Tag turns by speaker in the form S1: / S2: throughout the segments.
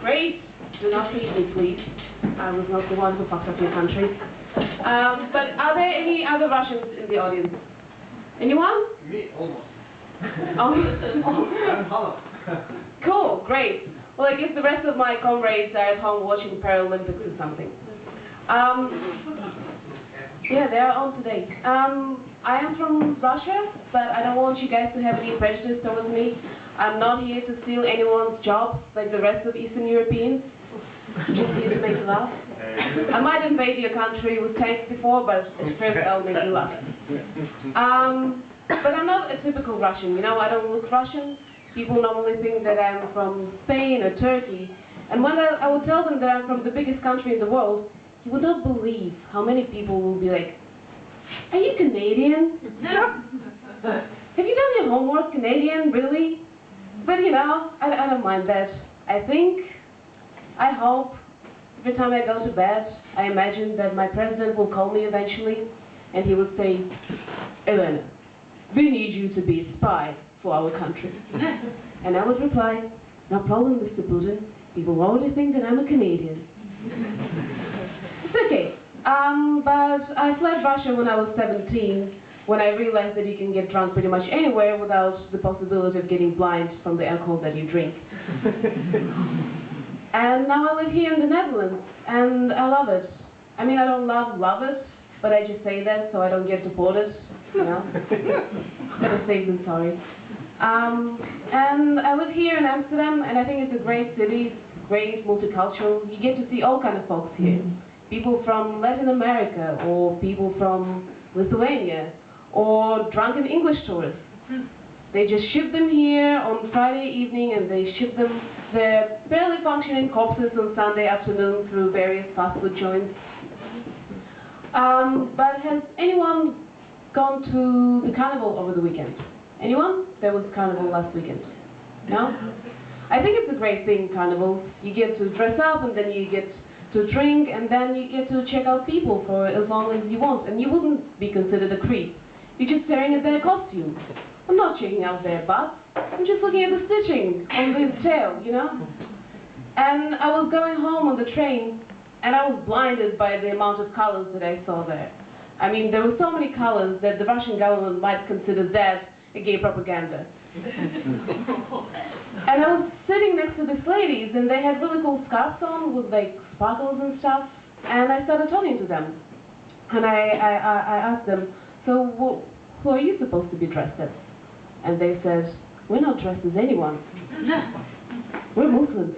S1: Great. Do not hate me, please. I was not the one who fucked up your country. But are there any other Russians in the audience? Anyone?
S2: Me, almost.
S1: I'm
S2: hollow.
S1: Cool, great. Well, I guess the rest of my comrades are at home watching Paralympics or something. Yeah, they are on today. I am from Russia, but I don't want you guys to have any prejudice towards me. I'm not here to steal anyone's job like the rest of Eastern Europeans. Just here to make you laugh. I might invade your country with tanks before, but at first I'll make you laugh. But I'm not a typical Russian, you know, I don't look Russian. People normally think that I'm from Spain or Turkey. And when I would tell them that I'm from the biggest country in the world, you would not believe how many people will be like, "Are you Canadian? Have you done your homework, Canadian, really?" But you know, I don't mind that. I hope, every time I go to bed, I imagine that my president will call me eventually, and he will say, "Elena, we need you to be a spy for our country." And I would reply, "No problem, Mr. Putin. People already think that I'm a Canadian." It's okay. But I fled Russia when I was 17, when I realized that you can get drunk pretty much anywhere without the possibility of getting blind from the alcohol that you drink. And now I live here in the Netherlands, and I love it. I mean, I don't love it, but I just say that so I don't get deported, you know. Better safe than sorry. And I live here in Amsterdam, and I think it's a great city. It's great, multicultural. You get to see all kinds of folks here. People from Latin America, or people from Lithuania, or drunken English tourists. They just ship them here on Friday evening, and they ship them their barely functioning corpses on Sunday afternoon through various fast food joints. But has anyone gone to the carnival over the weekend? Anyone? There was carnival last weekend. No? I think it's a great thing, carnival. You get to dress up, and then you get to drink, and then you get to check out people for as long as you want, and you wouldn't be considered a creep. You're just staring at their costumes. I'm not checking out their butts. I'm just looking at the stitching on the tail, you know? And I was going home on the train, and I was blinded by the amount of colors that I saw there. I mean, there were so many colors that the Russian government might consider that a gay propaganda. And I was sitting next to these ladies, and they had really cool scarves on with like sparkles and stuff, and I started talking to them. And I asked them, "So who are you supposed to be dressed as?" And they said, "We're not dressed as anyone. We're Muslims."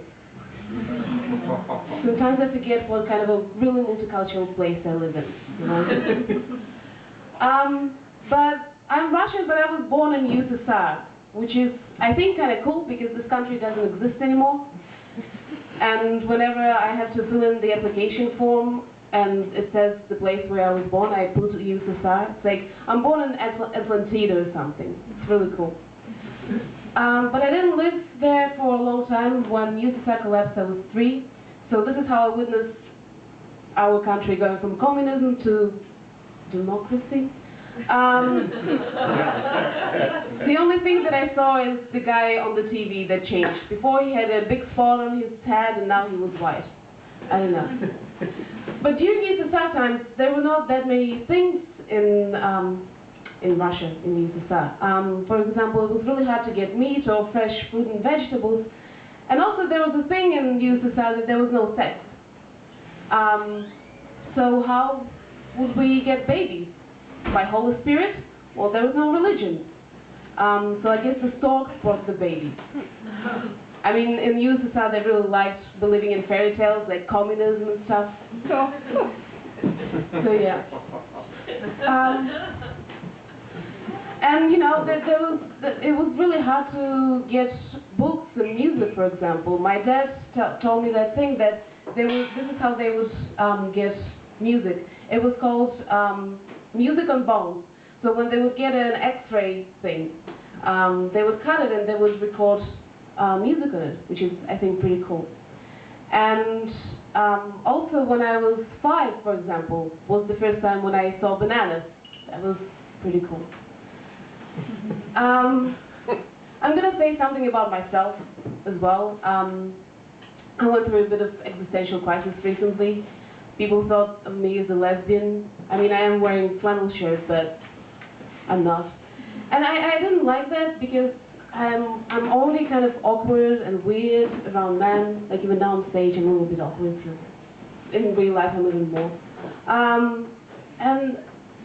S1: Sometimes I forget what kind of a really multicultural place I live in, you know? But I'm Russian, but I was born in USSR, which is, I think, kind of cool because this country doesn't exist anymore. And whenever I have to fill in the application form and it says the place where I was born, I put USSR. It's like, I'm born in Atlantida or something. It's really cool. But I didn't live there for a long time. When USSR collapsed, I was 3. So this is how I witnessed our country going from communism to democracy. The only thing that I saw is the guy on the TV that changed. Before he had a big spot on his head, and now he was white. I don't know. But during USSR times, there were not that many things in Russia, in USSR. For example, it was really hard to get meat or fresh fruit and vegetables. And also there was a thing in USSR that there was no sex. So how would we get babies? By Holy Spirit? Well, there was no religion. So I guess the storks brought the babies. I mean, in USSR they really liked believing in fairy tales, like communism and stuff. So yeah. And you know, it was really hard to get books and music, for example. My dad told me that thing that this is how they would get music. It was called music on bones. So when they would get an X-ray thing, they would cut it and they would record music on it, which is, I think, pretty cool. And also when I was 5, for example, was the first time when I saw bananas. That was pretty cool. I'm going to say something about myself as well. I went through a bit of existential crisis recently. People thought of me as a lesbian. I mean, I am wearing flannel shirt, but I'm not. And I didn't like that because I'm already kind of awkward and weird around men. Like even now on stage, I'm a little bit awkward. So in real life, I'm even more. And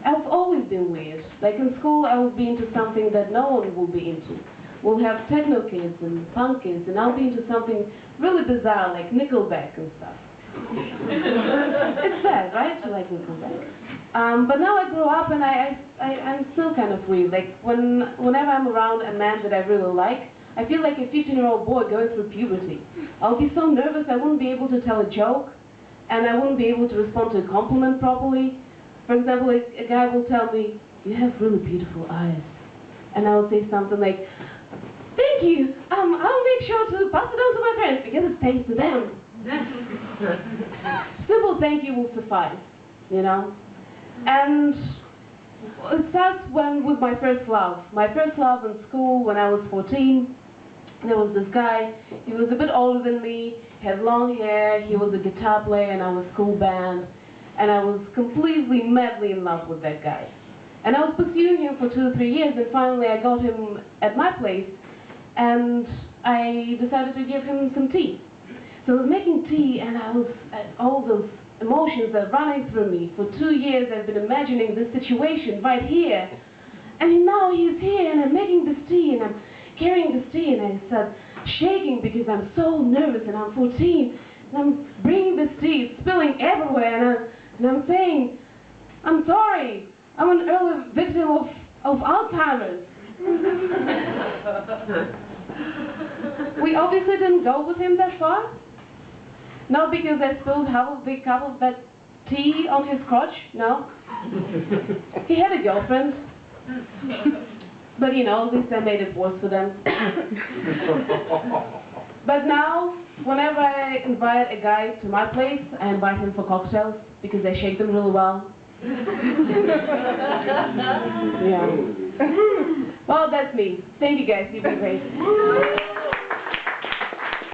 S1: I've always been weird. Like in school, I would be into something that no one will be into. We'll have techno kids and punk kids, and I'll be into something really bizarre, like Nickelback and stuff. It's sad, right? To like Nickelback. But now I grew up, and I'm still kind of weird. Like whenever I'm around a man that I really like, I feel like a 15-year-old boy going through puberty. I'll be so nervous I wouldn't be able to tell a joke, and I wouldn't be able to respond to a compliment properly. For example, a guy will tell me, "You have really beautiful eyes," and I will say something like, "Thank you. I'll make sure to pass it on to my friends because it stays to them." Simple thank you will suffice, you know. And it starts with my first love. My first love in school when I was 14. There was this guy. He was a bit older than me. He had long hair. He was a guitar player in our school band. And I was completely madly in love with that guy. And I was pursuing him for 2 or 3 years, and finally I got him at my place, and I decided to give him some tea. So I was making tea, and all those emotions are running through me. For 2 years I've been imagining this situation right here. And now he's here, and I'm making this tea, and I'm carrying this tea, and I start shaking because I'm so nervous, and I'm 14. And I'm bringing this tea, it's spilling everywhere, and I'm saying, "I'm sorry, I'm an early victim of Alzheimer's." We obviously didn't go with him that far. Not because I spilled half of a big cup of that tea on his crotch, no. He had a girlfriend. But you know, at least I made it worse for them. But now, whenever I invite a guy to my place, I invite him for cocktails because I shake them really well. Yeah. Well, that's me. Thank you guys. You've been great.